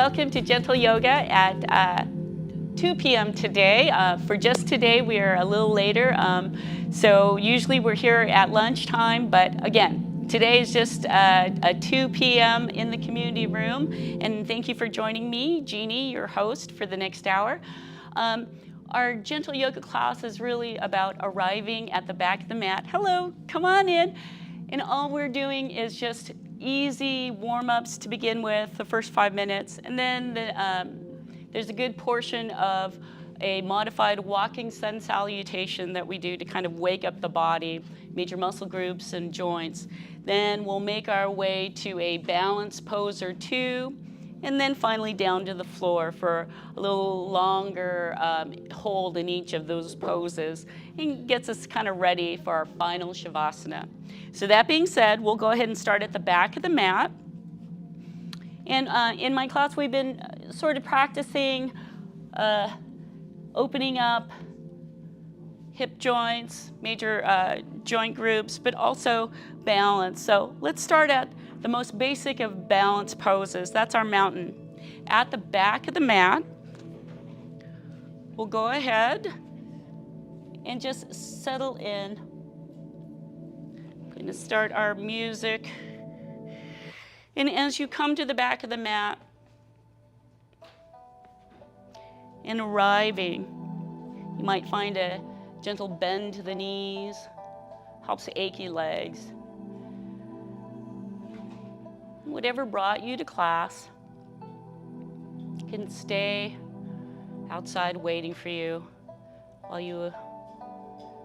welcome to Gentle Yoga at 2 p.m. today. For just today, we are a little later. So usually we're here at lunchtime, but again, today is just a 2 p.m. in the community room. And thank you for joining me, Jeani, your host for the next hour. Our Gentle Yoga class is really about arriving at the back of the mat. Hello, come on in. And all we're doing is just easy warm-ups to begin with, the first 5 minutes. And then there's a good portion of a modified walking sun salutation that we do to kind of wake up the body, major muscle groups and joints. Then we'll make our way to a balance pose or two, and then finally down to the floor for a little longer hold in each of those poses, and gets us kind of ready for our final Shavasana. So that being said, we'll go ahead and start at the back of the mat. And in my class, we've been sort of practicing opening up hip joints, major joint groups, but also balance. So let's start at the most basic of balance poses. That's our mountain. At the back of the mat, we'll go ahead and just settle in. Going to start our music. And as you come to the back of the mat and arriving, you might find a gentle bend to the knees, helps achy legs. Whatever brought you to class can stay outside waiting for you while you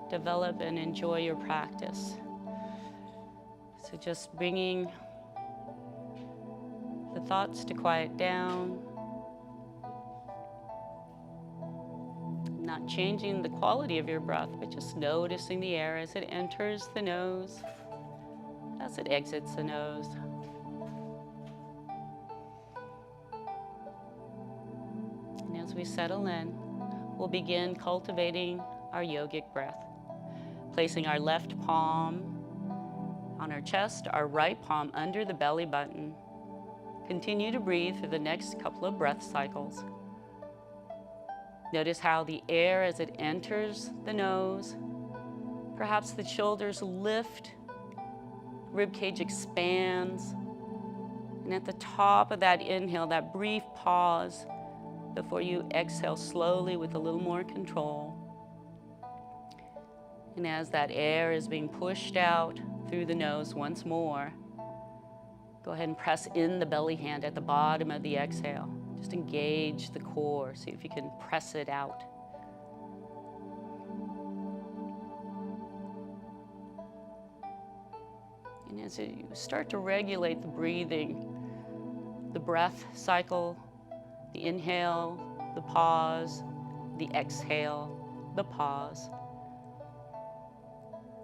develop and enjoy your practice. So just bringing the thoughts to quiet down, not changing the quality of your breath, but just noticing the air as it enters the nose, as it exits the nose. And as we settle in, we'll begin cultivating our yogic breath, placing our left palm on our chest, our right palm under the belly button. Continue to breathe for the next couple of breath cycles. Notice how the air as it enters the nose, perhaps the shoulders lift, ribcage expands, and at the top of that inhale, that brief pause before you exhale slowly with a little more control. And as that air is being pushed out through the nose once more, go ahead and press in the belly hand at the bottom of the exhale. Just engage the core, see if you can press it out. And as you start to regulate the breathing, the breath cycle, the inhale, the pause, the exhale, the pause,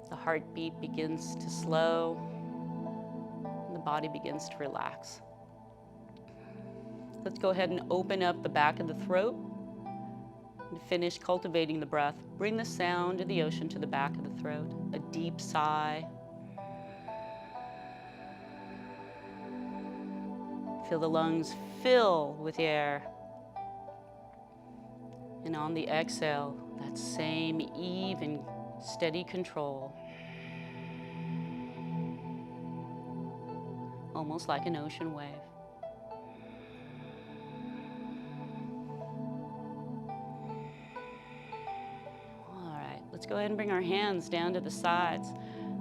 the heartbeat begins to slow, and the body begins to relax. Let's go ahead and open up the back of the throat and finish cultivating the breath. Bring the sound of the ocean to the back of the throat. A deep sigh. Feel the lungs fill with air. And on the exhale, that same even, steady control. Almost like an ocean wave. Let's go ahead and bring our hands down to the sides.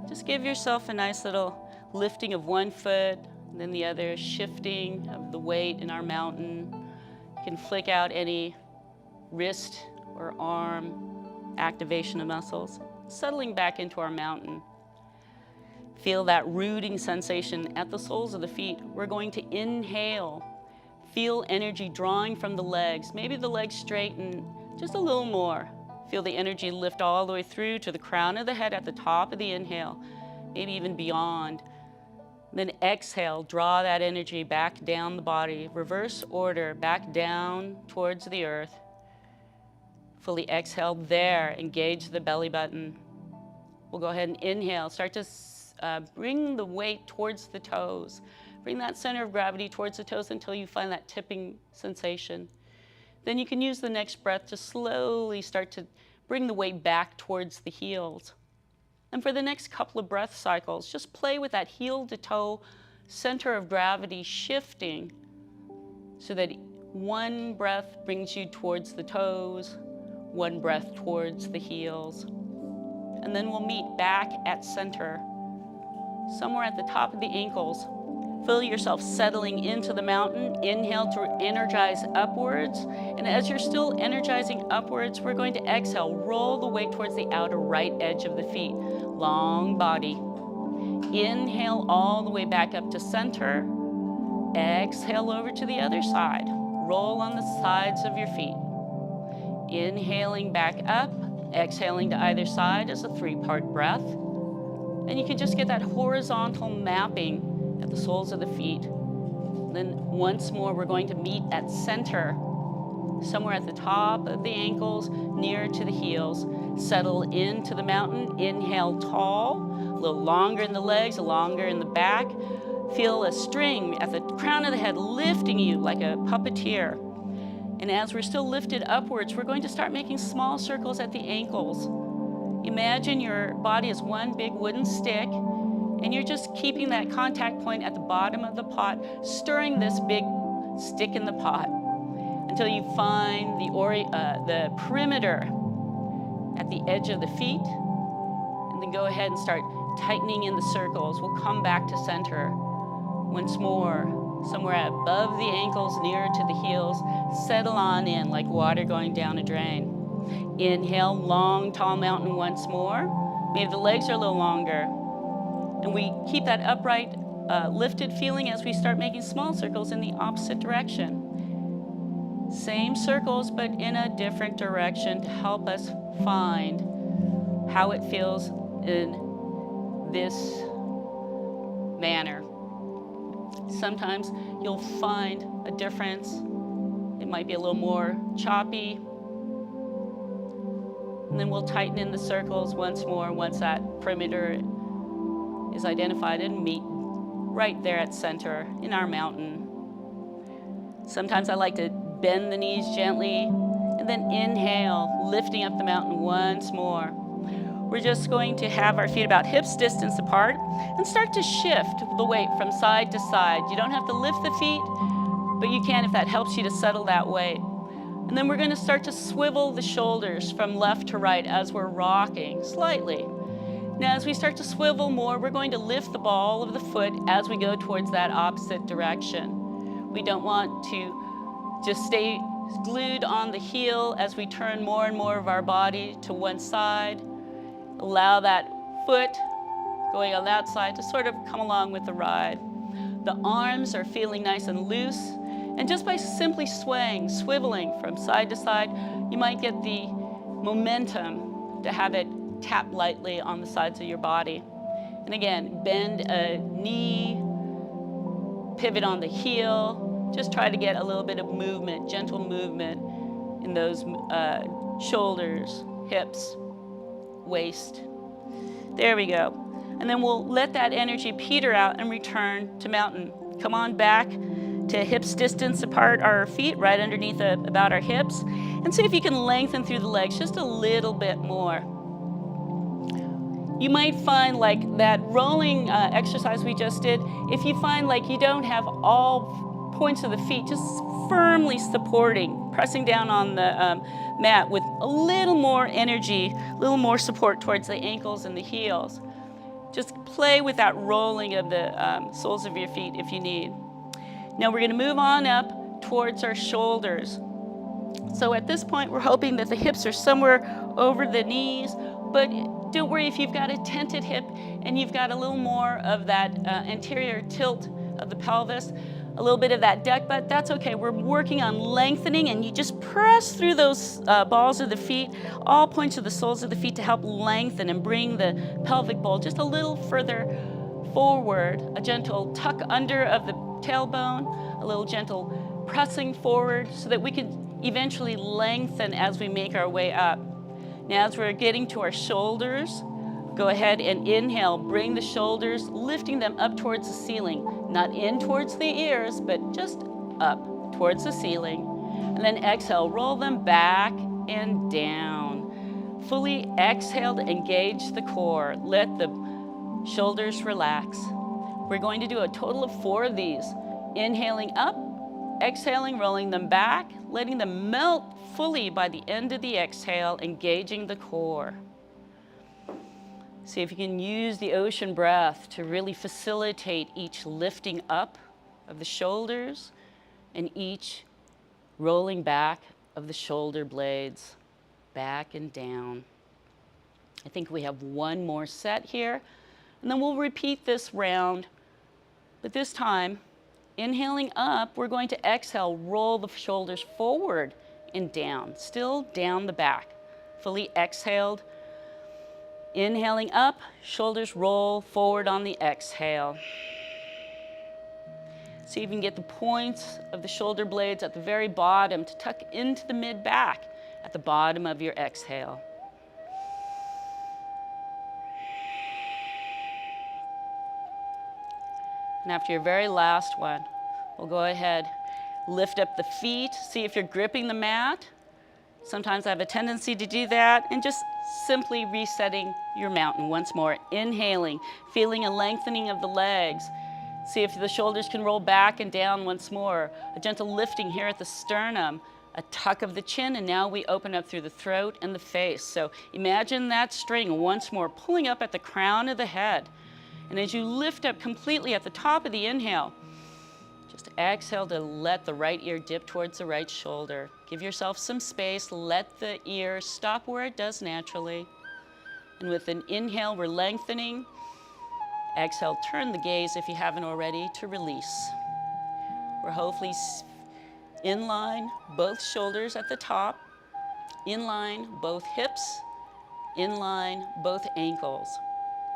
Just give yourself a nice little lifting of one foot, and then the other, shifting of the weight in our mountain. You can flick out any wrist or arm activation of muscles, settling back into our mountain. Feel that rooting sensation at the soles of the feet. We're going to inhale. Feel energy drawing from the legs. Maybe the legs straighten just a little more. Feel the energy lift all the way through to the crown of the head at the top of the inhale, maybe even beyond. Then exhale, draw that energy back down the body, reverse order, back down towards the earth. Fully exhale there, engage the belly button. We'll go ahead and inhale, start to bring the weight towards the toes. Bring that center of gravity towards the toes until you find that tipping sensation. Then you can use the next breath to slowly start to bring the weight back towards the heels. And for the next couple of breath cycles, just play with that heel to toe center of gravity shifting so that one breath brings you towards the toes, one breath towards the heels. And then we'll meet back at center, somewhere at the top of the ankles. Feel yourself settling into the mountain. Inhale to energize upwards. And as you're still energizing upwards, we're going to exhale. Roll the weight towards the outer right edge of the feet. Long body. Inhale all the way back up to center. Exhale over to the other side. Roll on the sides of your feet. Inhaling back up. Exhaling to either side as a 3-part breath. And you can just get that horizontal mapping at the soles of the feet. Then once more, we're going to meet at center, somewhere at the top of the ankles, near to the heels. Settle into the mountain. Inhale tall, a little longer in the legs, longer in the back. Feel a string at the crown of the head lifting you like a puppeteer. And as we're still lifted upwards, we're going to start making small circles at the ankles. Imagine your body is one big wooden stick, and you're just keeping that contact point at the bottom of the pot, stirring this big stick in the pot until you find the perimeter at the edge of the feet. And then go ahead and start tightening in the circles. We'll come back to center once more, somewhere above the ankles, nearer to the heels. Settle on in like water going down a drain. Inhale, long, tall mountain once more. Maybe the legs are a little longer. And we keep that upright, lifted feeling as we start making small circles in the opposite direction. Same circles, but in a different direction to help us find how it feels in this manner. Sometimes you'll find a difference. It might be a little more choppy. And then we'll tighten in the circles once more, once that perimeter is identified, and meet right there at center in our mountain. Sometimes I like to bend the knees gently and then inhale, lifting up the mountain once more. We're just going to have our feet about hips distance apart and start to shift the weight from side to side. You don't have to lift the feet, but you can if that helps you to settle that weight. And then we're going to start to swivel the shoulders from left to right as we're rocking slightly. Now, as we start to swivel more, we're going to lift the ball of the foot as we go towards that opposite direction. We don't want to just stay glued on the heel as we turn more and more of our body to one side. Allow that foot going on that side to sort of come along with the ride. The arms are feeling nice and loose. And just by simply swaying, swiveling from side to side, you might get the momentum to have it tap lightly on the sides of your body. And again, bend a knee, pivot on the heel. Just try to get a little bit of movement, gentle movement in those shoulders, hips, waist. There we go. And then we'll let that energy peter out and return to mountain. Come on back to hips distance apart our feet, right underneath about our hips. And see if you can lengthen through the legs just a little bit more. You might find like that rolling exercise we just did, if you find like you don't have all points of the feet just firmly supporting, pressing down on the mat with a little more energy, a little more support towards the ankles and the heels. Just play with that rolling of the soles of your feet if you need. Now we're going to move on up towards our shoulders. So at this point, we're hoping that the hips are somewhere over the knees, but don't worry if you've got a tented hip and you've got a little more of that anterior tilt of the pelvis, a little bit of that duck butt, that's okay. We're working on lengthening, and you just press through those balls of the feet, all points of the soles of the feet to help lengthen and bring the pelvic bowl just a little further forward, a gentle tuck under of the tailbone, a little gentle pressing forward so that we can eventually lengthen as we make our way up. Now as we're getting to our shoulders, Go ahead and inhale, bring the shoulders, lifting them up towards the ceiling. Not in towards the ears, but just up towards the ceiling. And then exhale, roll them back and down. Fully exhale to engage the core. Let the shoulders relax. We're going to do a total of 4 of these. Inhaling up, exhaling, rolling them back, letting them melt fully by the end of the exhale, engaging the core. See if you can use the ocean breath to really facilitate each lifting up of the shoulders and each rolling back of the shoulder blades, back and down. I think we have one more set here, and then we'll repeat this round. But this time, inhaling up, we're going to exhale, roll the shoulders forward and down, still down the back. Fully exhaled. Inhaling up, shoulders roll forward on the exhale. See if you can get the points of the shoulder blades at the very bottom to tuck into the mid-back at the bottom of your exhale. And after your very last one, we'll go ahead, lift up the feet, see if you're gripping the mat. Sometimes I have a tendency to do that, and just simply resetting your mountain once more. Inhaling, feeling a lengthening of the legs. See if the shoulders can roll back and down once more. A gentle lifting here at the sternum, a tuck of the chin, and now we open up through the throat and the face. So imagine that string once more pulling up at the crown of the head. And as you lift up completely at the top of the inhale, just exhale to let the right ear dip towards the right shoulder. Give yourself some space. Let the ear stop where it does naturally. And with an inhale, we're lengthening. Exhale, turn the gaze if you haven't already to release. We're hopefully in line, both shoulders at the top, in line, both hips, in line, both ankles.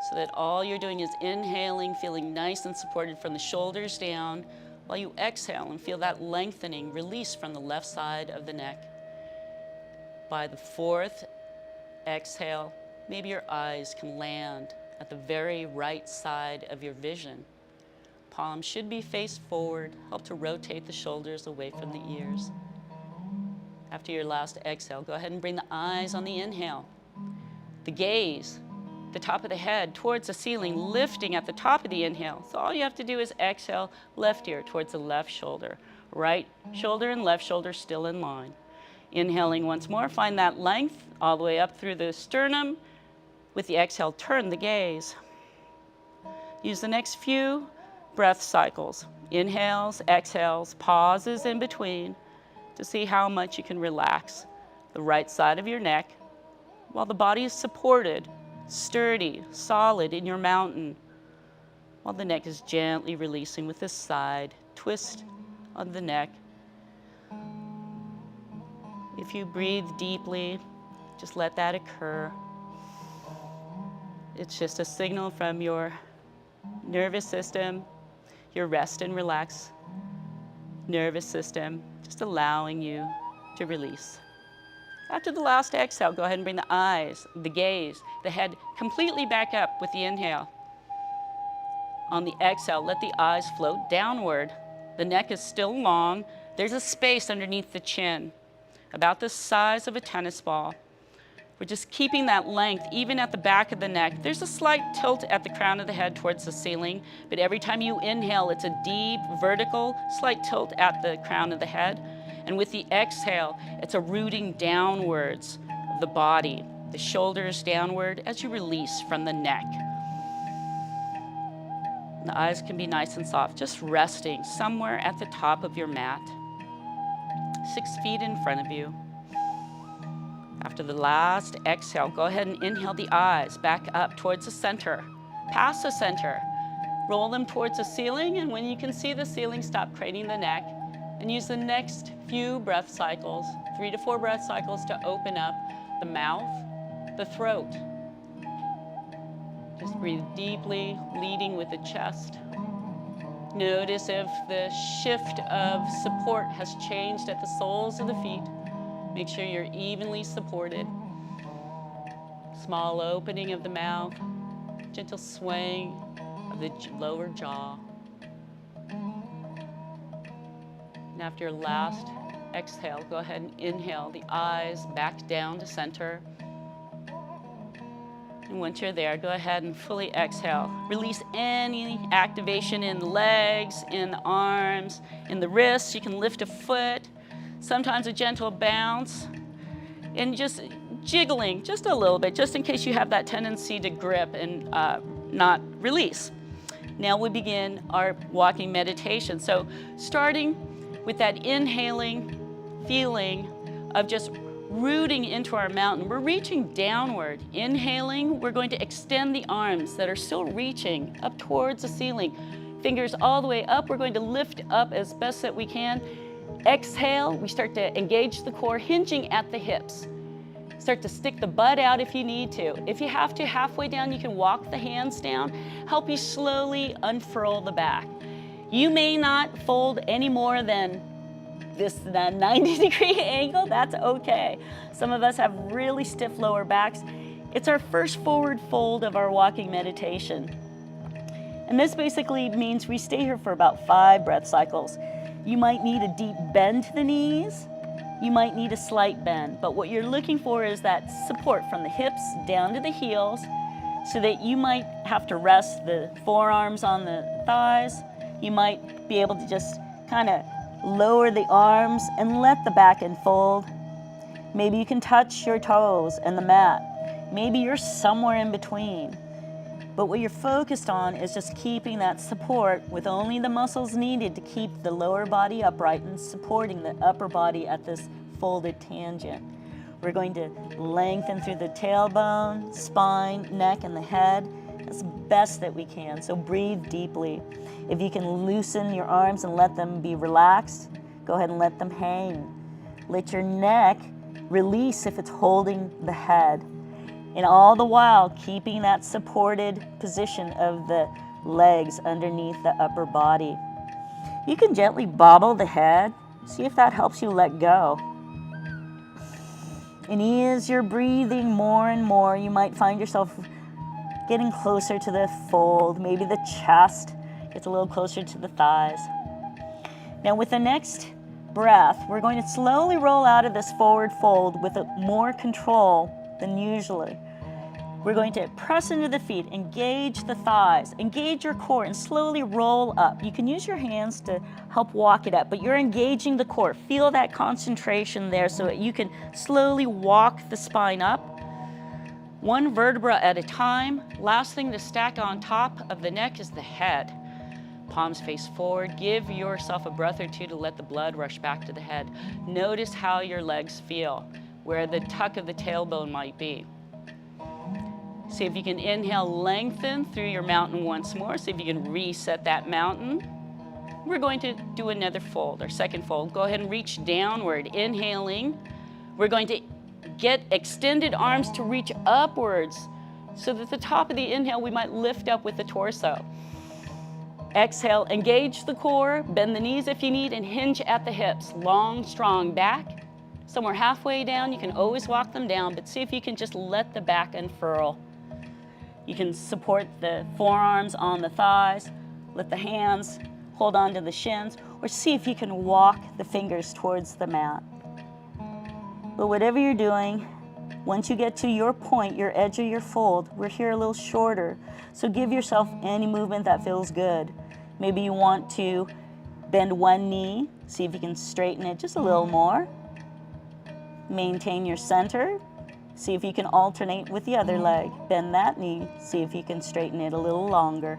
So that all you're doing is inhaling, feeling nice and supported from the shoulders down, while you exhale and feel that lengthening release from the left side of the neck. By the 4th exhale, maybe your eyes can land at the very right side of your vision. Palms should be faced forward, help to rotate the shoulders away from the ears. After your last exhale, go ahead and bring the eyes on the inhale. The gaze, the top of the head towards the ceiling, lifting at the top of the inhale. So all you have to do is exhale, left ear towards the left shoulder. Right shoulder and left shoulder still in line. Inhaling once more, find that length all the way up through the sternum. With the exhale, turn the gaze. Use the next few breath cycles. Inhales, exhales, pauses in between to see how much you can relax the right side of your neck while the body is supported, sturdy, solid in your mountain, while the neck is gently releasing with this side twist on the neck. If you breathe deeply, just let that occur. It's just a signal from your nervous system, your rest and relax nervous system, just allowing you to release. After the last exhale, go ahead and bring the eyes, the gaze, the head completely back up with the inhale. On the exhale, let the eyes float downward. The neck is still long. There's a space underneath the chin, about the size of a tennis ball. We're just keeping that length even at the back of the neck. There's a slight tilt at the crown of the head towards the ceiling, but every time you inhale, it's a deep, vertical, slight tilt at the crown of the head. And with the exhale, it's a rooting downwards of the body, the shoulders downward as you release from the neck. The eyes can be nice and soft, just resting somewhere at the top of your mat, 6 feet in front of you. After the last exhale, go ahead and inhale the eyes back up towards the center, past the center. Roll them towards the ceiling, and when you can see the ceiling, stop craning the neck. And use the next few breath cycles, 3 to 4 breath cycles, to open up the mouth, the throat. Just breathe deeply, leading with the chest. Notice if the shift of support has changed at the soles of the feet. Make sure you're evenly supported. Small opening of the mouth, gentle swaying of the lower jaw. And after your last exhale, go ahead and inhale the eyes back down to center. And once you're there, go ahead and fully exhale. Release any activation in the legs, in the arms, in the wrists. You can lift a foot, sometimes a gentle bounce, and just jiggling just a little bit, just in case you have that tendency to grip and not release. Now we begin our walking meditation. So starting with that inhaling feeling of just rooting into our mountain. We're reaching downward. Inhaling, we're going to extend the arms that are still reaching up towards the ceiling. Fingers all the way up. We're going to lift up as best that we can. Exhale, we start to engage the core, hinging at the hips. Start to stick the butt out if you need to. If you have to, halfway down, you can walk the hands down. Help you slowly unfurl the back. You may not fold any more than this 90-degree angle. That's okay. Some of us have really stiff lower backs. It's our first forward fold of our walking meditation. And this basically means we stay here for about 5 breath cycles. You might need a deep bend to the knees. You might need a slight bend, but what you're looking for is that support from the hips down to the heels, so that you might have to rest the forearms on the thighs. You might be able to just kind of lower the arms and let the back unfold. Maybe you can touch your toes and the mat. Maybe you're somewhere in between. But what you're focused on is just keeping that support with only the muscles needed to keep the lower body upright and supporting the upper body at this folded tangent. We're going to lengthen through the tailbone, spine, neck, and the head as best that we can. So breathe deeply. If you can loosen your arms and let them be relaxed, go ahead and let them hang. Let your neck release if it's holding the head. And all the while, keeping that supported position of the legs underneath the upper body. You can gently bobble the head. See if that helps you let go. And as you're breathing more and more, you might find yourself getting closer to the fold. Maybe the chest gets a little closer to the thighs. Now with the next breath, we're going to slowly roll out of this forward fold with more control than usually. We're going to press into the feet, engage the thighs, engage your core, and slowly roll up. You can use your hands to help walk it up, but you're engaging the core. Feel that concentration there so that you can slowly walk the spine up, one vertebra at a time. Last thing to stack on top of the neck is the head. Palms face forward. Give yourself a breath or two to let the blood rush back to the head. Notice how your legs feel, where the tuck of the tailbone might be. See if you can inhale, lengthen through your mountain once more. See if you can reset that mountain. We're going to do another fold, our second fold. Go ahead and reach downward, inhaling. We're going to get extended arms to reach upwards, so that at the top of the inhale, we might lift up with the torso. Exhale, engage the core, bend the knees if you need, and hinge at the hips. Long, strong back. Somewhere halfway down, you can always walk them down, but see if you can just let the back unfurl. You can support the forearms on the thighs, let the hands hold on to the shins, or see if you can walk the fingers towards the mat. But whatever you're doing, once you get to your point, your edge of your fold, we're here a little shorter. So give yourself any movement that feels good. Maybe you want to bend one knee, see if you can straighten it just a little more. Maintain your center. See if you can alternate with the other leg. Bend that knee, see if you can straighten it a little longer.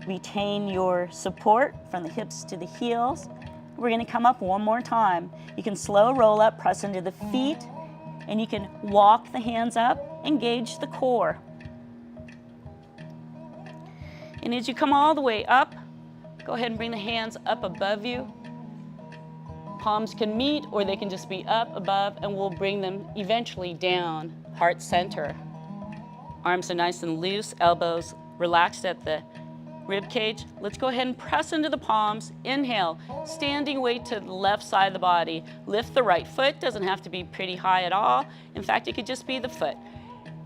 Retain your support from the hips to the heels. We're gonna come up one more time. You can slow roll up, press into the feet, and you can walk the hands up, engage the core. And as you come all the way up, go ahead and bring the hands up above you. Palms can meet, or they can just be up above, and we'll bring them eventually down, heart center. Arms are nice and loose, elbows relaxed at the rib cage. Let's go ahead and press into the palms. Inhale, standing weight to the left side of the body. Lift the right foot, doesn't have to be pretty high at all. In fact, it could just be the foot.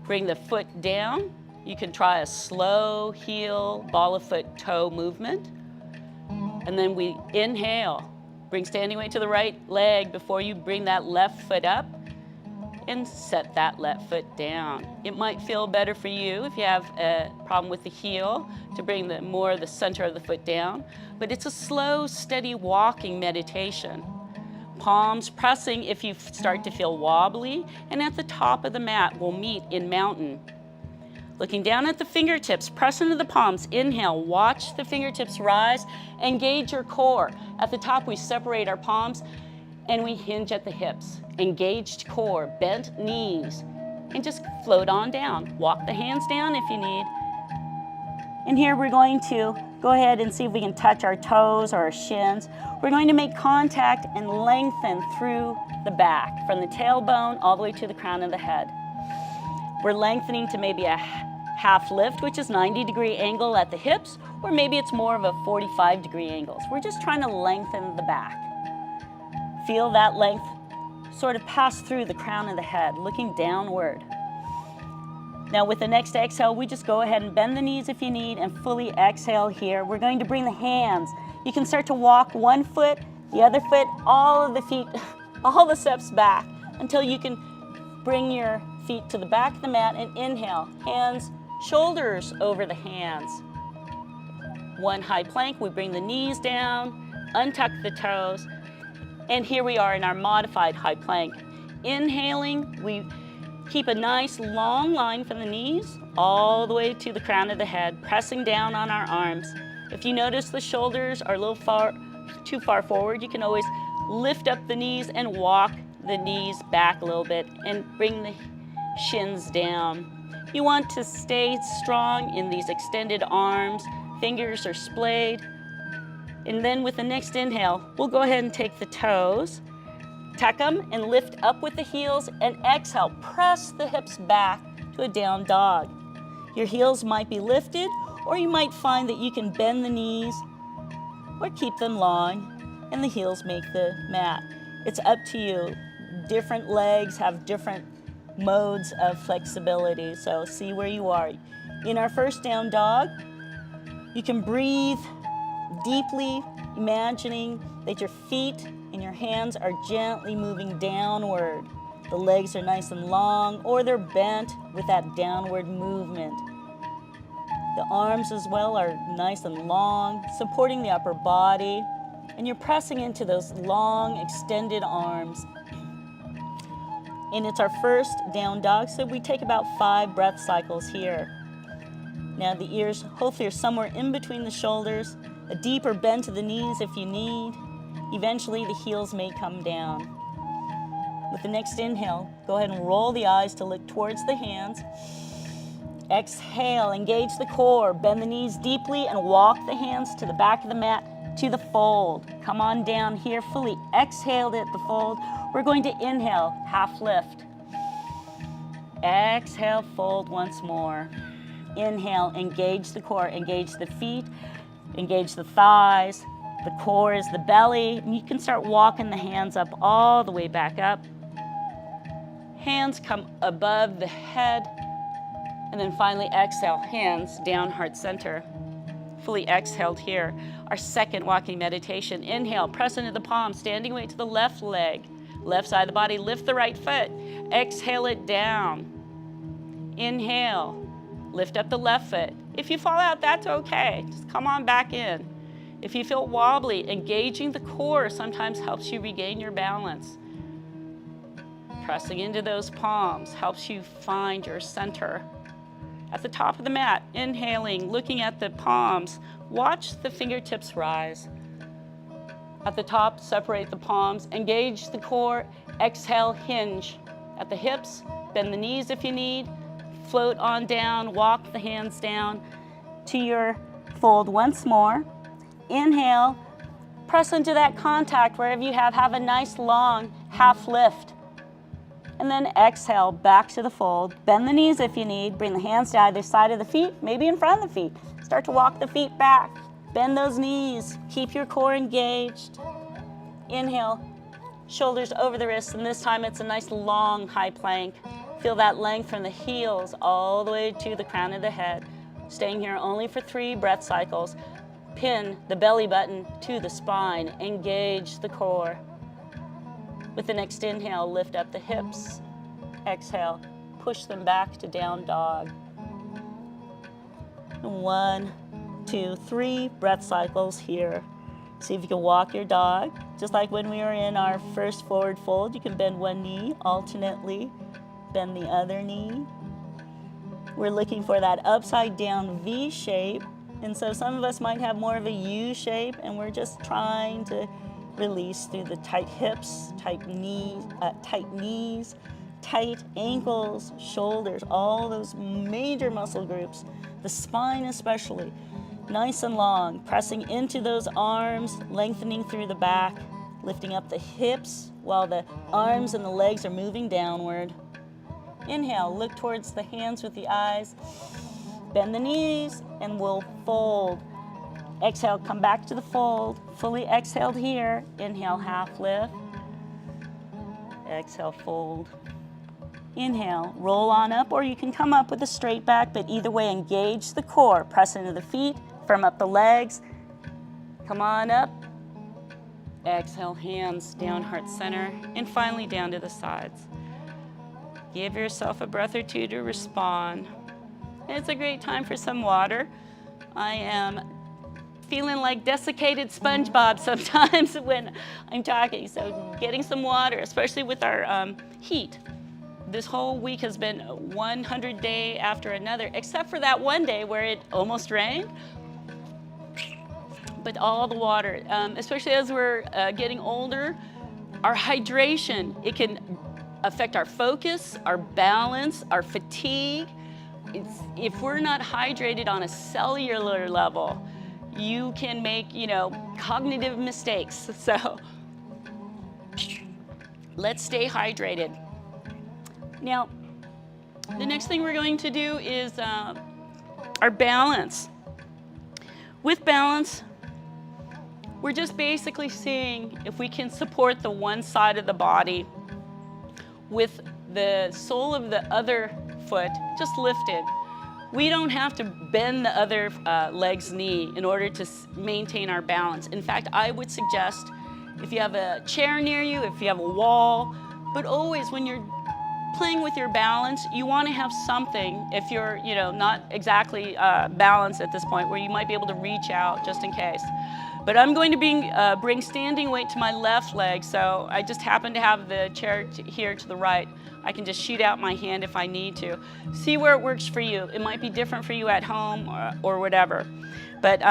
Bring the foot down. You can try a slow heel, ball of foot, toe movement. And then we inhale. Bring standing weight to the right leg before you bring that left foot up, and set that left foot down. It might feel better for you if you have a problem with the heel to bring more of the center of the foot down, but it's a slow, steady walking meditation. Palms pressing if you start to feel wobbly, and at the top of the mat we'll meet in mountain. Looking down at the fingertips, press into the palms. Inhale, watch the fingertips rise, engage your core. At the top we separate our palms and we hinge at the hips. Engaged core, bent knees, and just float on down. Walk the hands down if you need. And here we're going to go ahead and see if we can touch our toes or our shins. We're going to make contact and lengthen through the back, from the tailbone all the way to the crown of the head. We're lengthening to maybe a half lift, which is 90-degree angle at the hips, or maybe it's more of a 45-degree angle. So we're just trying to lengthen the back. Feel that length sort of pass through the crown of the head, looking downward. Now with the next exhale, we just go ahead and bend the knees if you need and fully exhale here. We're going to bring the hands. You can start to walk one foot, the other foot, all of the feet, all the steps back until you can bring your feet to the back of the mat and inhale. Hands, shoulders over the hands. One high plank, we bring the knees down, untuck the toes, and here we are in our modified high plank. Inhaling, we keep a nice long line from the knees all the way to the crown of the head, pressing down on our arms. If you notice the shoulders are a little too far forward, you can always lift up the knees and walk the knees back a little bit and bring the shins down. You want to stay strong in these extended arms. Fingers are splayed. And then with the next inhale, we'll go ahead and take the toes, tuck them and lift up with the heels, and exhale, press the hips back to a down dog. Your heels might be lifted, or you might find that you can bend the knees or keep them long and the heels make the mat. It's up to you. Different legs have different modes of flexibility, so see where you are. In our first down dog, you can breathe deeply, imagining that your feet and your hands are gently moving downward. The legs are nice and long, or they're bent with that downward movement. The arms as well are nice and long, supporting the upper body, and you're pressing into those long, extended arms. And it's our first down dog, so we take about 5 breath cycles here. Now the ears hopefully are somewhere in between the shoulders, a deeper bend to the knees if you need. Eventually the heels may come down. With the next inhale, go ahead and roll the eyes to look towards the hands. Exhale, engage the core, bend the knees deeply and walk the hands to the back of the mat to the fold. Come on down here, fully exhaled at the fold. We're going to inhale, half lift. Exhale, fold once more. Inhale, engage the core, engage the feet, engage the thighs. The core is the belly, and you can start walking the hands up all the way back up. Hands come above the head, and then finally exhale, hands down, heart center. Fully exhaled here. Our second walking meditation. Inhale, press into the palm, standing weight to the left leg. Left side of the body, lift the right foot. Exhale it down. Inhale, lift up the left foot. If you fall out, that's okay. Just come on back in. If you feel wobbly, engaging the core sometimes helps you regain your balance. Pressing into those palms helps you find your center. At the top of the mat, inhaling, looking at the palms, watch the fingertips rise. At the top, separate the palms, engage the core, exhale, hinge. At the hips, bend the knees if you need, float on down, walk the hands down to your fold once more. Inhale, press into that contact wherever you have a nice long half lift. And then exhale, back to the fold. Bend the knees if you need. Bring the hands to either side of the feet, maybe in front of the feet. Start to walk the feet back. Bend those knees. Keep your core engaged. Inhale, shoulders over the wrists, and this time it's a nice long high plank. Feel that length from the heels all the way to the crown of the head. Staying here only for 3 breath cycles. Pin the belly button to the spine. Engage the core. With the next inhale, lift up the hips. Exhale, push them back to down dog. 1, 2, 3 breath cycles here. See if you can walk your dog. Just like when we were in our first forward fold, you can bend one knee alternately, bend the other knee. We're looking for that upside down V shape. And so some of us might have more of a U shape, and we're just trying to release through the tight hips, tight knees, tight ankles, shoulders, all those major muscle groups, the spine especially, nice and long, pressing into those arms, lengthening through the back, lifting up the hips while the arms and the legs are moving downward. Inhale, look towards the hands with the eyes, bend the knees, and we'll fold. Exhale, come back to the fold. Fully exhaled here. Inhale, half lift. Exhale, fold. Inhale, roll on up, or you can come up with a straight back, but either way, engage the core. Press into the feet, firm up the legs. Come on up. Exhale, hands down, heart center, and finally down to the sides. Give yourself a breath or two to respond. It's a great time for some water. I am feeling like desiccated SpongeBob sometimes when I'm talking, so getting some water, especially with our heat. This whole week has been 100 day after another, except for that one day where it almost rained. But all the water, especially as we're getting older, our hydration, it can affect our focus, our balance, our fatigue. If we're not hydrated on a cellular level, you can make, cognitive mistakes. So let's stay hydrated. Now, the next thing we're going to do is our balance. With balance, we're just basically seeing if we can support the one side of the body with the sole of the other foot just lifted. We don't have to bend the other leg's knee in order to maintain our balance. In fact, I would suggest if you have a chair near you, if you have a wall, but always when you're playing with your balance, you want to have something, if you're not exactly balanced at this point, where you might be able to reach out just in case. But I'm going to bring standing weight to my left leg, so I just happen to have the chair here to the right. I can just shoot out my hand if I need to. See where it works for you. It might be different for you at home or whatever. But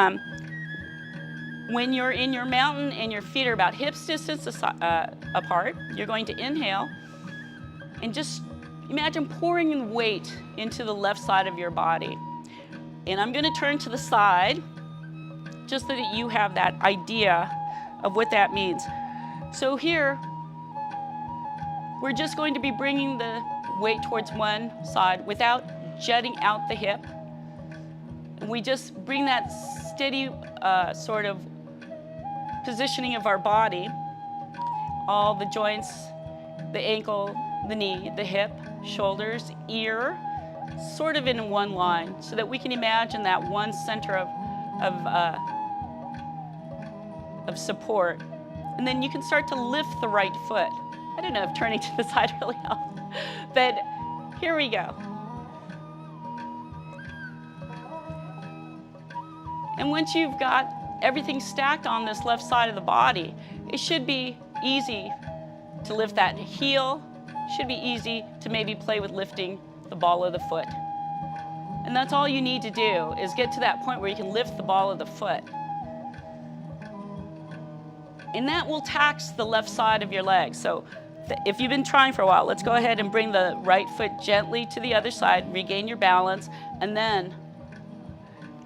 when you're in your mountain and your feet are about hips distance apart, you're going to inhale and just imagine pouring weight into the left side of your body. And I'm going to turn to the side just so that you have that idea of what that means. So here, we're just going to be bringing the weight towards one side without jutting out the hip. And we just bring that steady sort of positioning of our body, all the joints, the ankle, the knee, the hip, shoulders, ear, sort of in one line, so that we can imagine that one center of support. And then you can start to lift the right foot. I don't know if turning to the side really helps, but here we go. And once you've got everything stacked on this left side of the body, it should be easy to lift that heel. Should be easy to maybe play with lifting the ball of the foot. And that's all you need to do, is get to that point where you can lift the ball of the foot. And that will tax the left side of your leg. So if you've been trying for a while, let's go ahead and bring the right foot gently to the other side, regain your balance, and then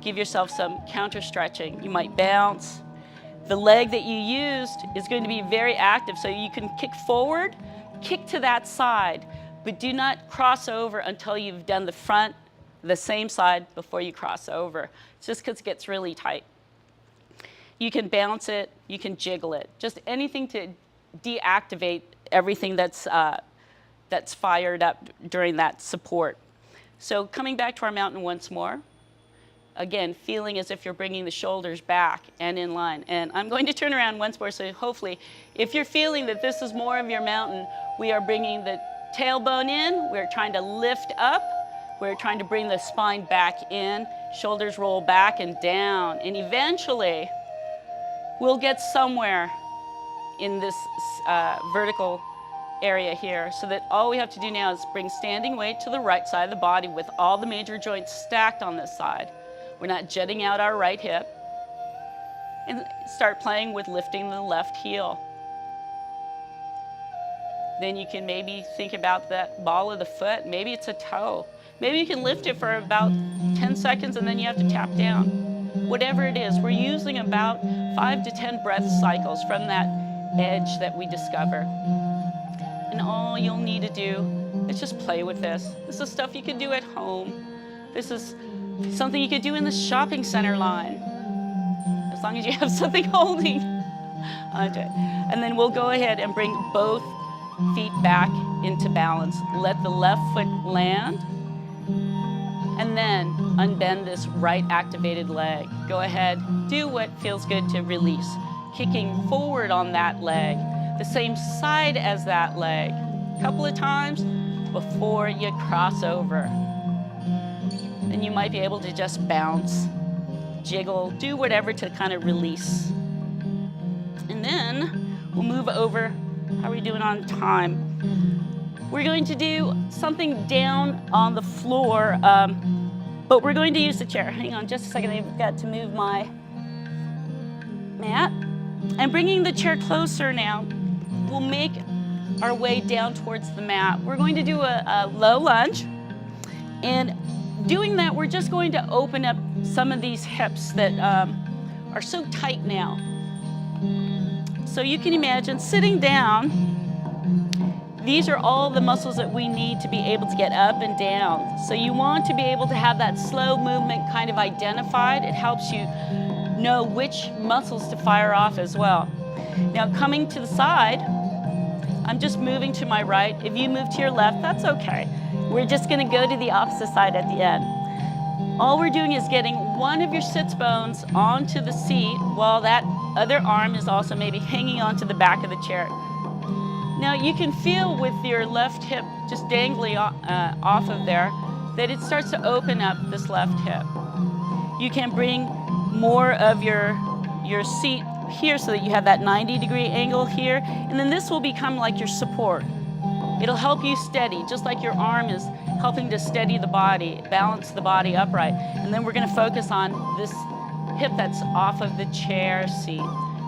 give yourself some counter stretching. You might bounce. The leg that you used is going to be very active, so you can kick forward kick to that side, but do not cross over until you've done the same side before you cross over. It's just because it gets really tight. You can bounce it, you can jiggle it, just anything to deactivate everything that's fired up during that support. So coming back to our mountain once more, again, feeling as if you're bringing the shoulders back and in line. And I'm going to turn around once more, so hopefully, if you're feeling that this is more of your mountain, we are bringing the tailbone in, we're trying to lift up, we're trying to bring the spine back in, shoulders roll back and down, and eventually, we'll get somewhere in this vertical area here, so that all we have to do now is bring standing weight to the right side of the body with all the major joints stacked on this side. We're not jutting out our right hip. And start playing with lifting the left heel. Then you can maybe think about that ball of the foot. Maybe it's a toe. Maybe you can lift it for about 10 seconds and then you have to tap down. Whatever it is, we're using about 5 to 10 breath cycles from that edge that we discover. And all you'll need to do is just play with this. This is stuff you can do at home. This is something you could do in the shopping center line, as long as you have something holding onto it. And then we'll go ahead and bring both feet back into balance. Let the left foot land, and then unbend this right activated leg. Go ahead, do what feels good to release. Kicking forward on that leg, the same side as that leg, a couple of times before you cross over. Then you might be able to just bounce, jiggle, do whatever to kind of release. And then we'll move over. How are we doing on time? We're going to do something down on the floor, but we're going to use the chair. Hang on just a second, I've got to move my mat. And bringing the chair closer now, we'll make our way down towards the mat. We're going to do a low lunge, and doing that, we're just going to open up some of these hips that are so tight now. So you can imagine sitting down, these are all the muscles that we need to be able to get up and down. So you want to be able to have that slow movement kind of identified. It helps you know which muscles to fire off as well. Now coming to the side, I'm just moving to my right. If you move to your left, that's okay. We're just gonna go to the opposite side at the end. All we're doing is getting one of your sits bones onto the seat while that other arm is also maybe hanging onto the back of the chair. Now you can feel with your left hip just dangling off of there that it starts to open up this left hip. You can bring more of your seat here so that you have that 90-degree angle here, and then this will become like your support. It'll help you steady, just like your arm is helping to steady the body, balance the body upright. And then we're gonna focus on this hip that's off of the chair seat.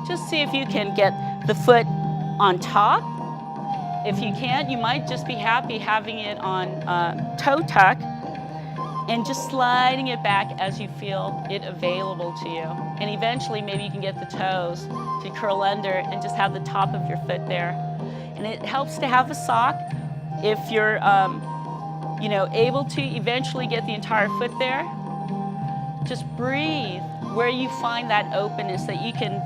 Just see if you can get the foot on top. If you can't, you might just be happy having it on toe tuck and just sliding it back as you feel it available to you. And eventually, maybe you can get the toes to curl under and just have the top of your foot there. And it helps to have a sock if you're able to eventually get the entire foot there. Just breathe where you find that openness, that you can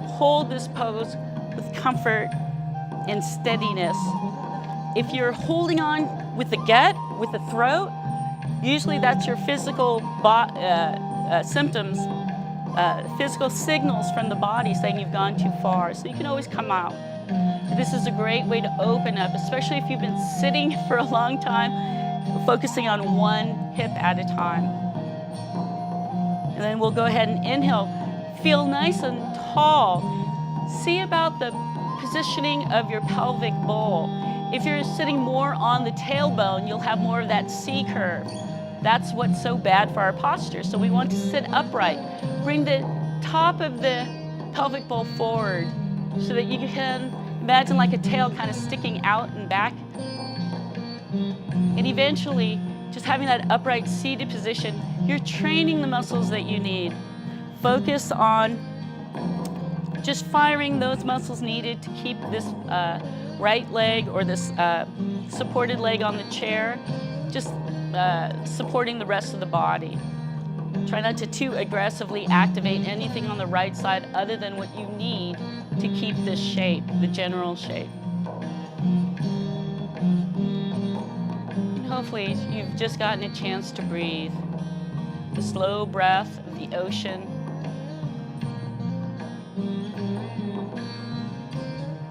hold this pose with comfort and steadiness. If you're holding on with the gut, with the throat, usually that's your physical symptoms, physical signals from the body saying you've gone too far. So you can always come out. This is a great way to open up, especially if you've been sitting for a long time, focusing on one hip at a time. And then we'll go ahead and inhale. Feel nice and tall. See about the positioning of your pelvic bowl. If you're sitting more on the tailbone, you'll have more of that C curve. That's what's so bad for our posture. So we want to sit upright. Bring the top of the pelvic bowl forward so that you can imagine like a tail kind of sticking out and back. And eventually, just having that upright seated position, you're training the muscles that you need. Focus on just firing those muscles needed to keep this right leg or this supported leg on the chair, just supporting the rest of the body. Try not to too aggressively activate anything on the right side other than what you need to keep this shape, the general shape. And hopefully you've just gotten a chance to breathe. The slow breath of the ocean.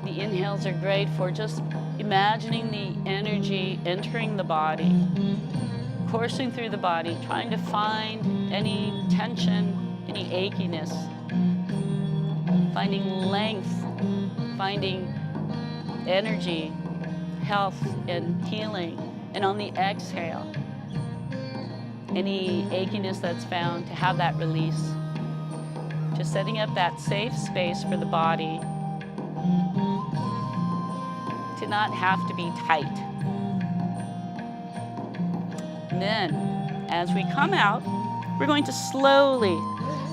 The inhales are great for just imagining the energy entering the body, coursing through the body, trying to find any tension, any achiness, finding length, finding energy, health, and healing. And on the exhale, any achiness that's found, to have that release. Just setting up that safe space for the body to not have to be tight. And then, as we come out, we're going to slowly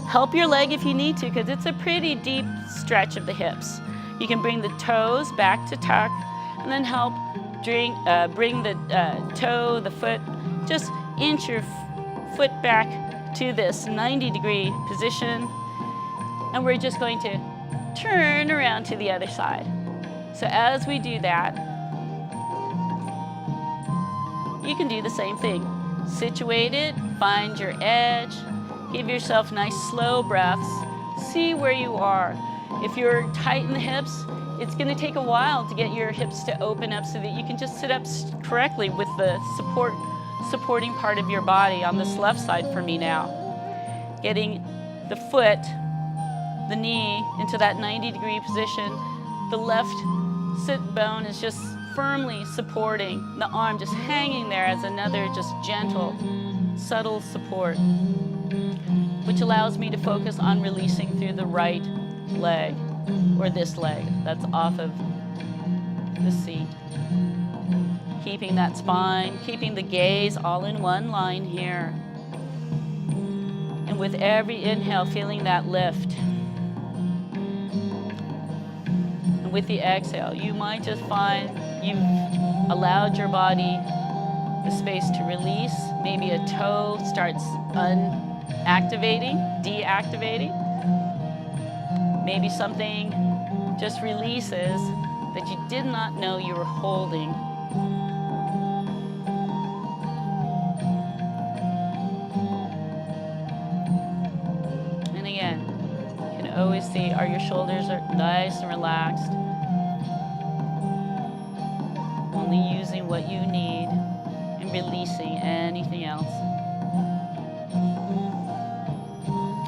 help your leg if you need to, because it's a pretty deep stretch of the hips. You can bring the toes back to tuck, and then help bring the toe, the foot, just inch your foot back to this 90-degree position. And we're just going to turn around to the other side. So as we do that, you can do the same thing. Situate it, find your edge, give yourself nice slow breaths, see where you are. If you're tight in the hips, it's going to take a while to get your hips to open up so that you can just sit up correctly with the supporting part of your body on this left side for me now. Getting the foot, the knee into that 90-degree position. The left sit bone is just firmly supporting the arm, just hanging there as another just gentle, subtle support, which allows me to focus on releasing through the right leg, or this leg that's off of the seat. Keeping that spine, keeping the gaze all in one line here. And with every inhale, feeling that lift. And with the exhale, you might just find you've allowed your body the space to release. Maybe a toe starts unactivating, deactivating. Maybe something just releases that you did not know you were holding. And again, you can always see, are your shoulders are nice and relaxed? Only using what you need and releasing anything else.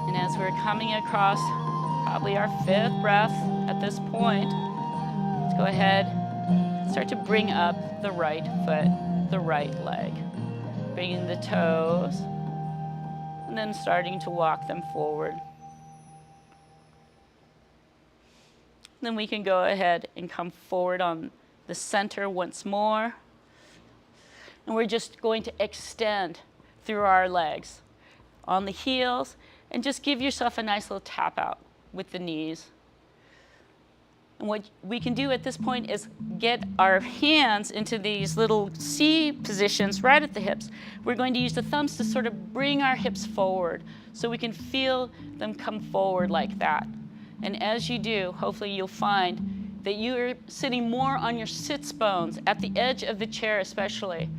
And as we're coming across probably our fifth breath at this point, let's go ahead and start to bring up the right foot, the right leg. Bringing the toes, and then starting to walk them forward. Then we can go ahead and come forward on the center once more. And we're just going to extend through our legs on the heels, and just give yourself a nice little tap out with the knees. And what we can do at this point is get our hands into these little C positions right at the hips. We're going to use the thumbs to sort of bring our hips forward so we can feel them come forward like that. And as you do, hopefully you'll find that you're sitting more on your sits bones, at the edge of the chair especially.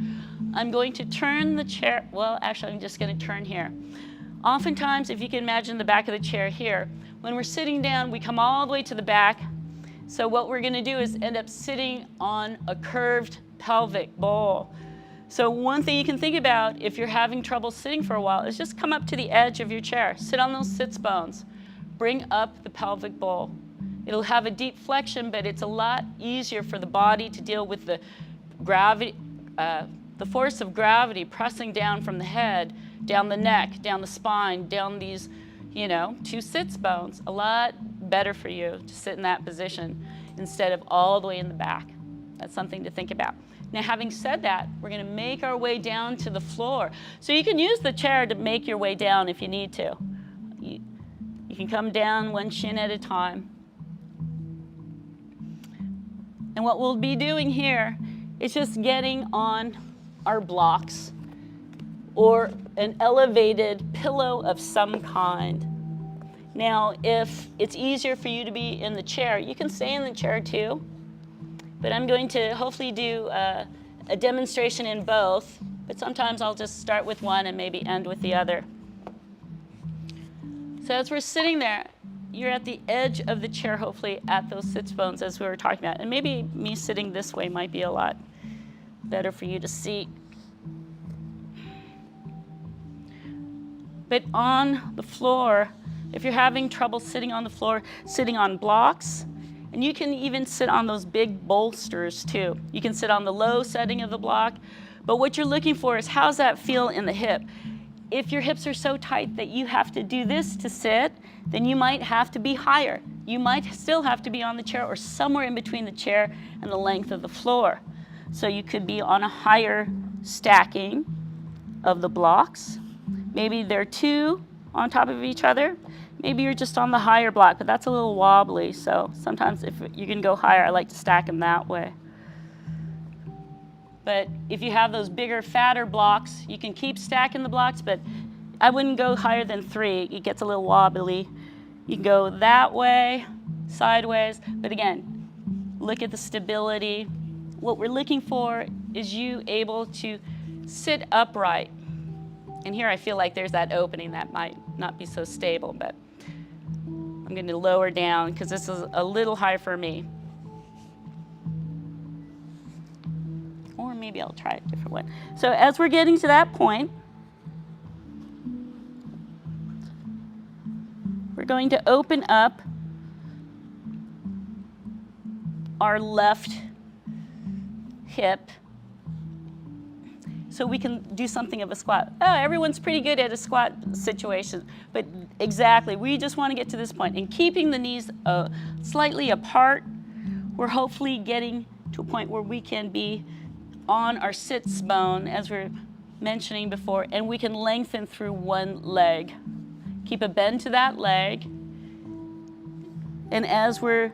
I'm going to turn the chair, well, actually I'm just going to turn here. Oftentimes, if you can imagine the back of the chair here, when we're sitting down, we come all the way to the back. So what we're going to do is end up sitting on a curved pelvic bowl. So one thing you can think about if you're having trouble sitting for a while is just come up to the edge of your chair. Sit on those sits bones. Bring up the pelvic bowl. It'll have a deep flexion, but it's a lot easier for the body to deal with the gravity, the force of gravity pressing down from the head, down the neck, down the spine, down these, two sits bones. A lot better for you to sit in that position instead of all the way in the back. That's something to think about. Now, having said that, we're going to make our way down to the floor. So you can use the chair to make your way down if you need to. You can come down one shin at a time. And what we'll be doing here is just getting on our blocks or an elevated pillow of some kind. Now, if it's easier for you to be in the chair, you can stay in the chair too. But I'm going to hopefully do a demonstration in both, but sometimes I'll just start with one and maybe end with the other. So as we're sitting there, you're at the edge of the chair, hopefully at those sits bones as we were talking about. And maybe me sitting this way might be a lot better for you to see. But on the floor, if you're having trouble sitting on the floor, sitting on blocks, and you can even sit on those big bolsters too. You can sit on the low setting of the block, but what you're looking for is how's that feel in the hip? If your hips are so tight that you have to do this to sit, then you might have to be higher. You might still have to be on the chair or somewhere in between the chair and the length of the floor. So you could be on a higher stacking of the blocks. Maybe they're two on top of each other. Maybe you're just on the higher block, but that's a little wobbly. So sometimes if you can go higher, I like to stack them that way. But if you have those bigger, fatter blocks, you can keep stacking the blocks, but I wouldn't go higher than 3. It gets a little wobbly. You can go that way, sideways, but again, look at the stability. What we're looking for is you able to sit upright. And here I feel like there's that opening that might not be so stable, but I'm going to lower down because this is a little high for me. Or maybe I'll try a different one. So as we're getting to that point, we're going to open up our left hip so we can do something of a squat. Oh, everyone's pretty good at a squat situation, but exactly, we just want to get to this point. And keeping the knees slightly apart, we're hopefully getting to a point where we can be on our sits bone, as we were mentioning before, and we can lengthen through one leg. Keep a bend to that leg. And as we're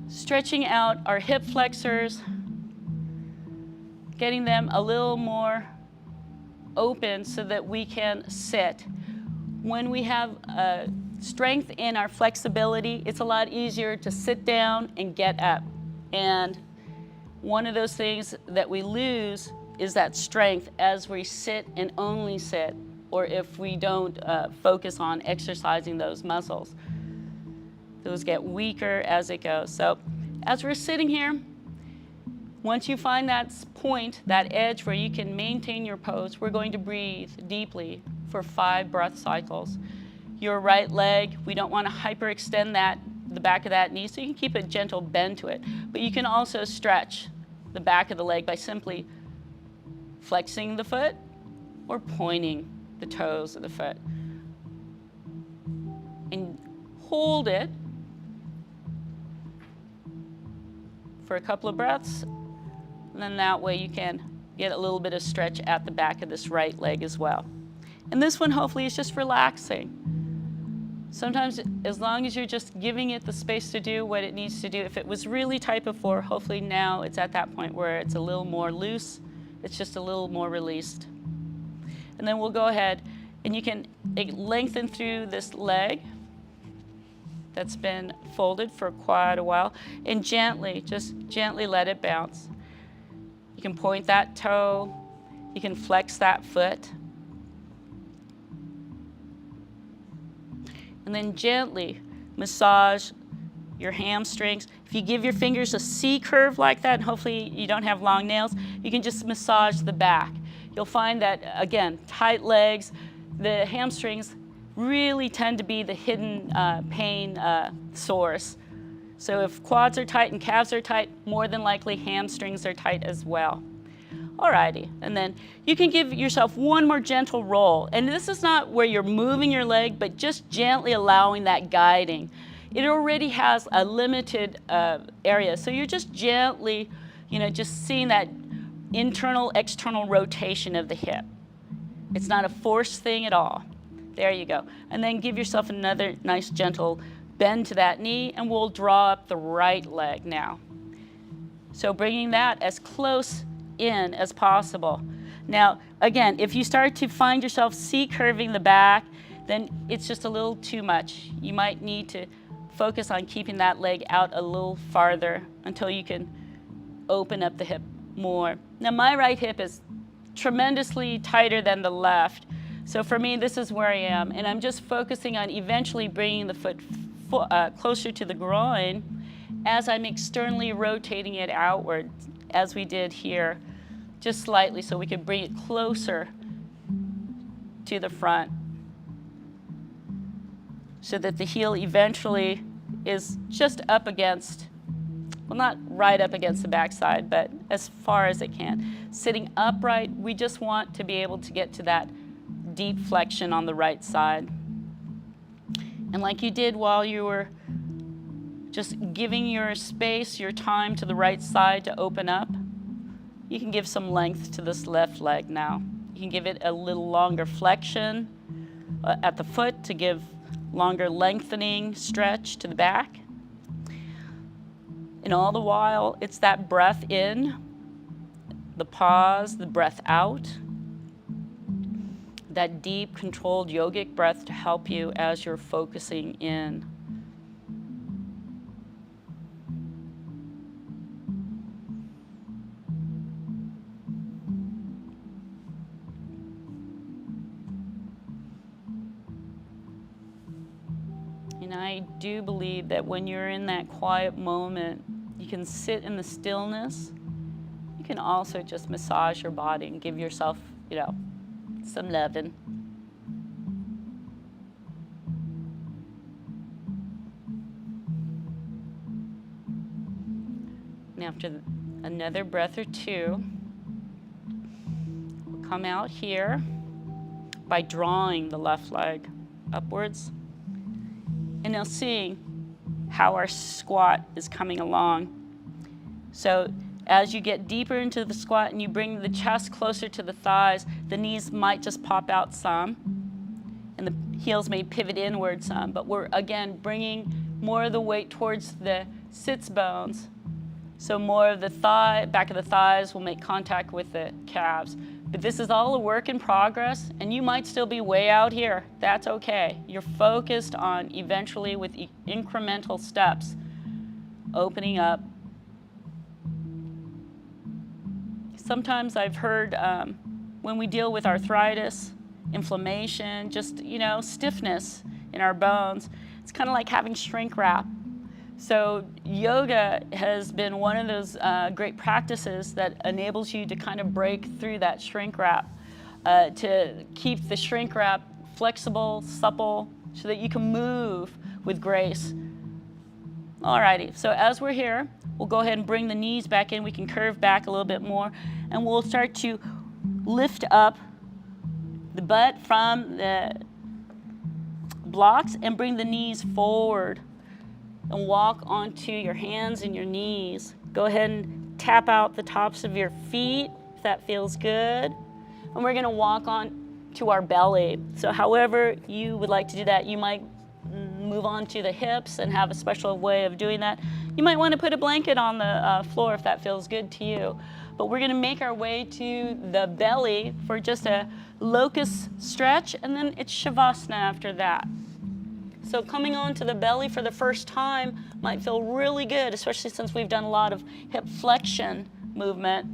stretching out our hip flexors, getting them a little more open so that we can sit. When we have strength in our flexibility, it's a lot easier to sit down and get up. And one of those things that we lose is that strength as we sit and only sit, or if we don't focus on exercising those muscles. Those get weaker as it goes. So as we're sitting here, once you find that point, that edge where you can maintain your pose, we're going to breathe deeply for 5 breath cycles. Your right leg, we don't want to hyperextend the back of that knee, so you can keep a gentle bend to it. But you can also stretch the back of the leg by simply flexing the foot or pointing the toes of the foot. And hold it for a couple of breaths. And then that way you can get a little bit of stretch at the back of this right leg as well. And this one hopefully is just relaxing. Sometimes as long as you're just giving it the space to do what it needs to do, if it was really tight before, hopefully now it's at that point where it's a little more loose, it's just a little more released. And then we'll go ahead and you can lengthen through this leg that's been folded for quite a while and just gently let it bounce. You can point that toe, you can flex that foot. And then gently massage your hamstrings. If you give your fingers a C curve like that, and hopefully you don't have long nails, you can just massage the back. You'll find that, again, tight legs, the hamstrings really tend to be the hidden pain source. So if quads are tight and calves are tight, more than likely hamstrings are tight as well. Alrighty, and then you can give yourself one more gentle roll. And this is not where you're moving your leg, but just gently allowing that guiding. It already has a limited area, so you're just gently, just seeing that internal, external rotation of the hip. It's not a forced thing at all. There you go. And then give yourself another nice gentle bend to that knee, and we'll draw up the right leg now. So bringing that as close in as possible. Now, again, if you start to find yourself C-curving the back, then it's just a little too much. You might need to focus on keeping that leg out a little farther until you can open up the hip more. Now, my right hip is tremendously tighter than the left. So for me, this is where I am. And I'm just focusing on eventually bringing the foot closer to the groin as I'm externally rotating it outward, as we did here, just slightly, so we could bring it closer to the front, so that the heel eventually is just up against, well, not right up against the backside, but as far as it can. Sitting upright, we just want to be able to get to that deep flexion on the right side. And like you did while you were just giving your space, your time to the right side to open up, you can give some length to this left leg now. You can give it a little longer flexion at the foot to give longer lengthening stretch to the back. And all the while, it's that breath in, the pause, the breath out, that deep, controlled yogic breath to help you as you're focusing in. And I do believe that when you're in that quiet moment, you can sit in the stillness. You can also just massage your body and give yourself, some loving. And after another breath or two, we'll come out here by drawing the left leg upwards. And now seeing how our squat is coming along. So as you get deeper into the squat and you bring the chest closer to the thighs, the knees might just pop out some, and the heels may pivot inward some, but we're again bringing more of the weight towards the sits bones. So more of the back of the thighs will make contact with the calves. But this is all a work in progress, and you might still be way out here. That's okay. You're focused on eventually with incremental steps, opening up. Sometimes I've heard when we deal with arthritis, inflammation, just, stiffness in our bones, it's kind of like having shrink wrap. So yoga has been one of those great practices that enables you to kind of break through that shrink wrap, to keep the shrink wrap flexible, supple, so that you can move with grace. Alrighty, so as we're here, we'll go ahead and bring the knees back in. We can curve back a little bit more, and we'll start to lift up the butt from the blocks and bring the knees forward. And walk onto your hands and your knees. Go ahead and tap out the tops of your feet if that feels good. And we're gonna walk on to our belly. So however you would like to do that, you might move on to the hips and have a special way of doing that. You might want to put a blanket on the floor if that feels good to you. But we're gonna make our way to the belly for just a locust stretch, and then it's Shavasana after that. So coming onto the belly for the first time might feel really good, especially since we've done a lot of hip flexion movement.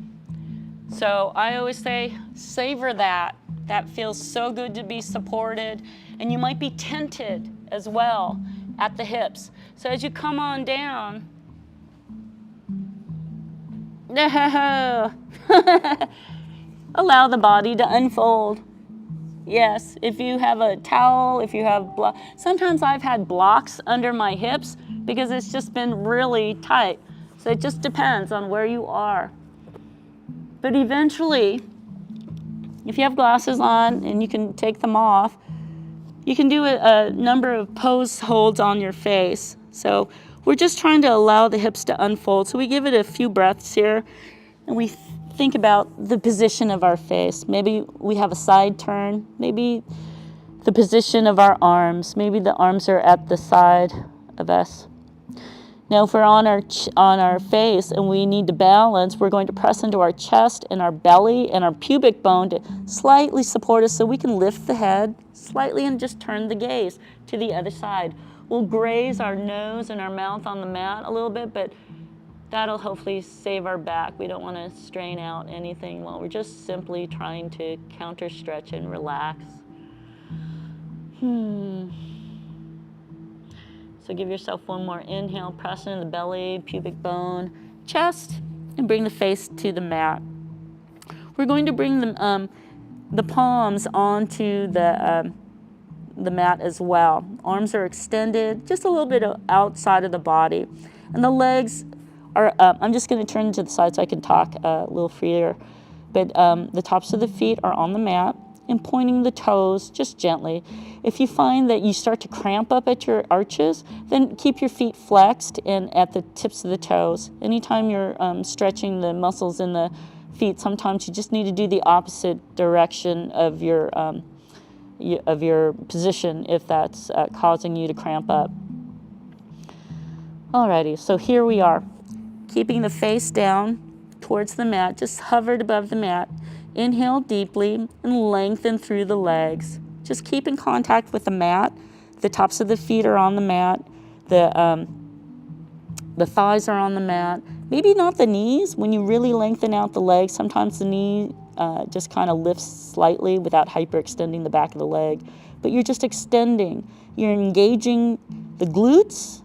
So I always say, savor that. That feels so good to be supported. And you might be tented as well at the hips. So as you come on down, allow the body to unfold. Yes, if you have a towel, if you have sometimes I've had blocks under my hips because it's just been really tight. So it just depends on where you are. But eventually, if you have glasses on and you can take them off, you can do a number of pose holds on your face. So we're just trying to allow the hips to unfold. So we give it a few breaths here, and we think about the position of our face. Maybe we have a side turn, maybe the position of our arms. Maybe the arms are at the side of us. Now if we're on our face and we need to balance, we're going to press into our chest and our belly and our pubic bone to slightly support us so we can lift the head slightly and just turn the gaze to the other side. We'll graze our nose and our mouth on the mat a little bit, but that'll hopefully save our back. We don't want to strain out anything while we're just simply trying to counter stretch and relax. So give yourself one more inhale, press into the belly, pubic bone, chest, and bring the face to the mat. We're going to bring the palms onto the mat as well. Arms are extended, just a little bit outside of the body. And the legs are, I'm just going to turn to the side so I can talk a little freer. But the tops of the feet are on the mat and pointing the toes just gently. If you find that you start to cramp up at your arches, then keep your feet flexed and at the tips of the toes. Anytime you're stretching the muscles in the feet, sometimes you just need to do the opposite direction of your position if that's causing you to cramp up. Alrighty, so here we are, keeping the face down towards the mat, just hovered above the mat. Inhale deeply and lengthen through the legs. Just keep in contact with the mat. The tops of the feet are on the mat. The thighs are on the mat. Maybe not the knees. When you really lengthen out the legs, sometimes the knee just kind of lifts slightly without hyperextending the back of the leg. But you're just extending. You're engaging the glutes,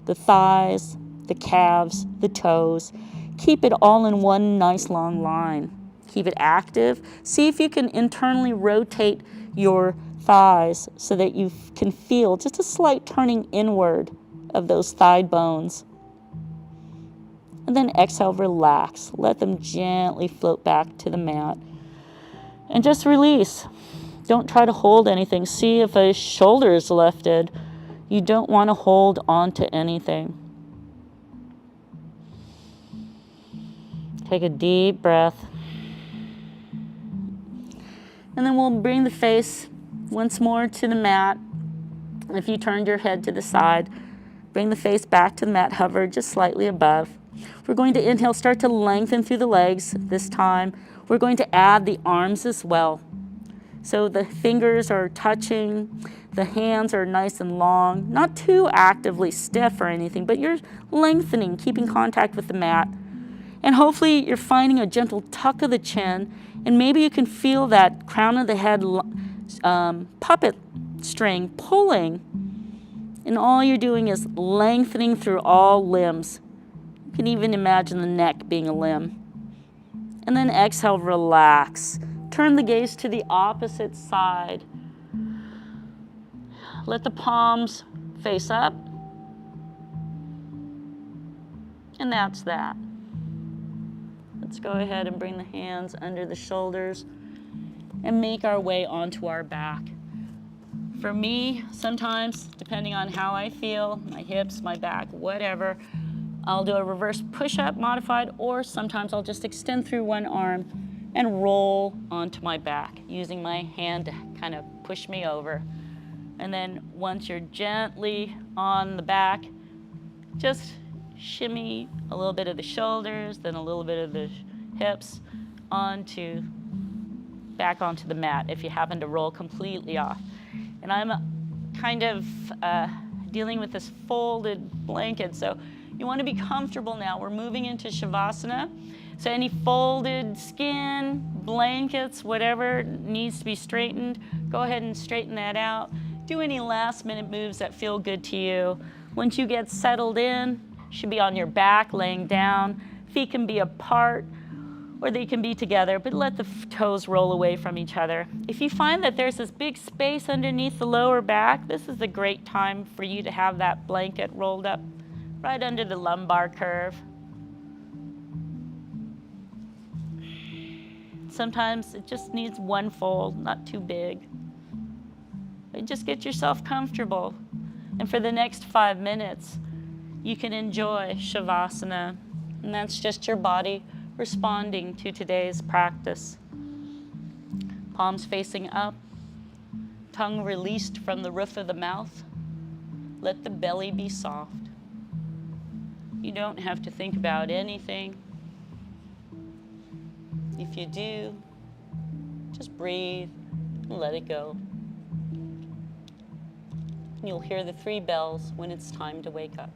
the thighs, the calves, the toes. Keep it all in one nice long line. Keep it active. See if you can internally rotate your thighs so that you can feel just a slight turning inward of those thigh bones. And then exhale, relax. Let them gently float back to the mat. And just release. Don't try to hold anything. See if a shoulder is lifted. You don't want to hold on to anything. Take a deep breath. And then we'll bring the face once more to the mat. If you turned your head to the side, bring the face back to the mat, hover just slightly above. We're going to inhale, start to lengthen through the legs this time. We're going to add the arms as well. So the fingers are touching, the hands are nice and long, not too actively stiff or anything, but you're lengthening, keeping contact with the mat. And hopefully you're finding a gentle tuck of the chin, and maybe you can feel that crown of the head puppet string pulling, and all you're doing is lengthening through all limbs. You can even imagine the neck being a limb. And then exhale, relax. Turn the gaze to the opposite side. Let the palms face up. And that's that. Let's go ahead and bring the hands under the shoulders and make our way onto our back. For me, sometimes, depending on how I feel, my hips, my back, whatever, I'll do a reverse push-up modified, or sometimes I'll just extend through one arm and roll onto my back, using my hand to kind of push me over. And then once you're gently on the back, just shimmy a little bit of the shoulders, then a little bit of the hips back onto the mat if you happen to roll completely off. And I'm kind of dealing with this folded blanket, so you want to be comfortable now. We're moving into Shavasana. So any folded skin, blankets, whatever needs to be straightened, go ahead and straighten that out. Do any last minute moves that feel good to you. Once you get settled in, you should be on your back, laying down. Feet can be apart or they can be together, but let the toes roll away from each other. If you find that there's this big space underneath the lower back, this is a great time for you to have that blanket rolled up right under the lumbar curve. Sometimes it just needs one fold, not too big. But just get yourself comfortable. And for the next 5 minutes, you can enjoy Shavasana. And that's just your body responding to today's practice. Palms facing up, tongue released from the roof of the mouth. Let the belly be soft. You don't have to think about anything. If you do, just breathe and let it go. And you'll hear the 3 bells when it's time to wake up.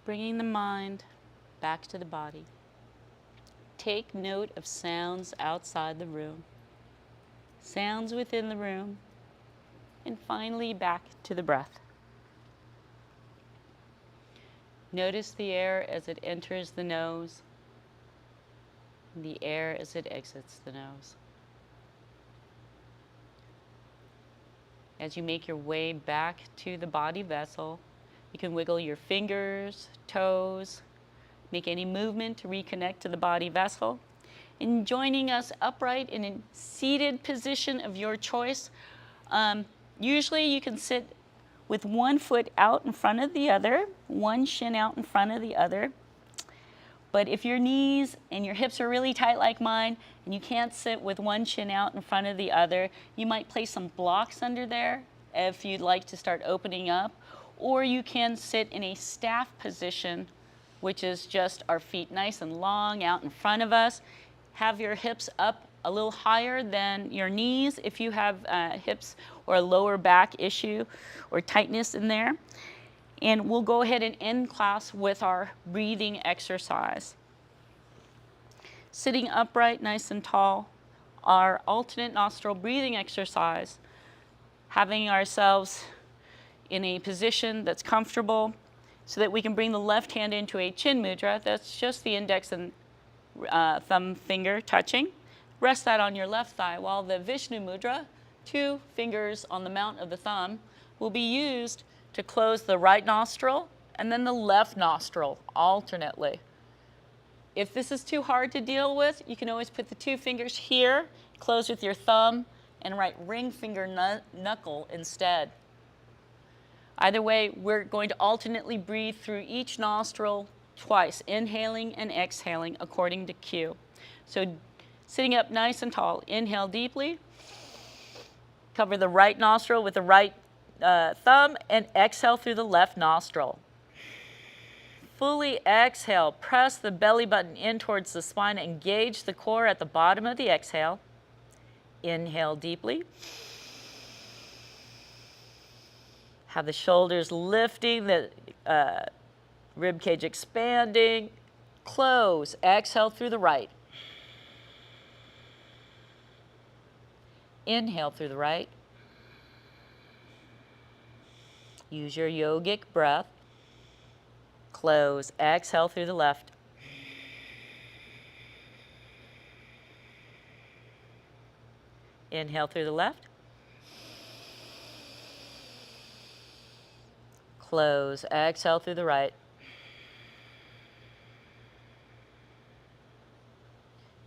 Bringing the mind back to the body. Take note of sounds outside the room, sounds within the room, and finally back to the breath. Notice the air as it enters the nose, and the air as it exits the nose. As you make your way back to the body vessel, you can wiggle your fingers, toes, make any movement to reconnect to the body vessel. And joining us upright in a seated position of your choice, usually you can sit with one foot out in front of the other, one shin out in front of the other. But if your knees and your hips are really tight like mine, and you can't sit with one shin out in front of the other, you might place some blocks under there if you'd like to start opening up. Or you can sit in a staff position, which is just our feet nice and long out in front of us. Have your hips up a little higher than your knees if you have hips or a lower back issue or tightness in there. And we'll go ahead and end class with our breathing exercise. Sitting upright, nice and tall, our alternate nostril breathing exercise, having ourselves in a position that's comfortable so that we can bring the left hand into a chin mudra. That's just the index and thumb finger touching. Rest that on your left thigh, while the Vishnu mudra, 2 fingers on the mount of the thumb, will be used to close the right nostril and then the left nostril alternately. If this is too hard to deal with, you can always put the 2 fingers here, close with your thumb, and right ring finger knuckle instead. Either way, we're going to alternately breathe through each nostril twice, inhaling and exhaling according to cue. So sitting up nice and tall, inhale deeply, cover the right nostril with the right thumb, and exhale through the left nostril. Fully exhale, press the belly button in towards the spine, engage the core at the bottom of the exhale. Inhale deeply. Have the shoulders lifting, the rib cage expanding. Close, exhale through the right. Inhale through the right. Use your yogic breath. Close, exhale through the left. Inhale through the left. Close, exhale through the right.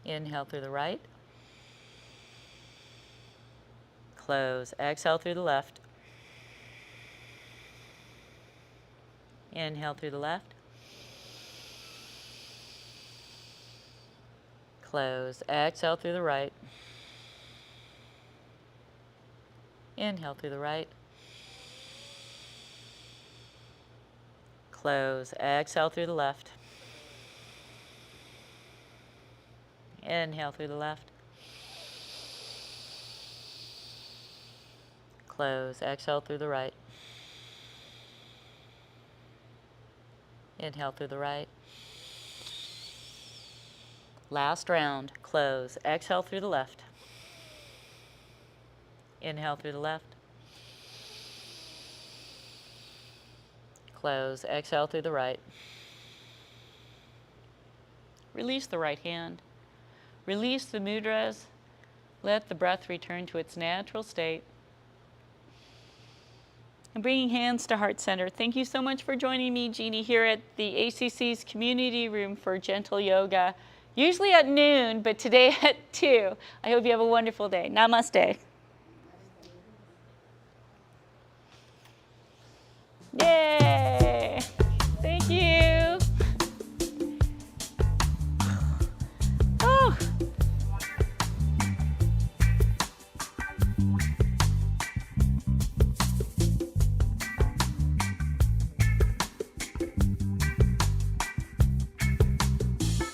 Inhale through the right. Close, exhale through the left. Inhale through the left. Close, exhale through the right. Inhale through the right. Close, exhale through the left. Inhale through the left. Close, exhale through the right. Inhale through the right. Last round. Close, exhale through the left. Inhale through the left. Close, exhale through the right. Release the right hand. Release the mudras. Let the breath return to its natural state. And bringing hands to heart center. Thank you so much for joining me, Jeani, here at the ACC's community room for gentle yoga. Usually at noon, but today at 2. I hope you have a wonderful day. Namaste. Yay!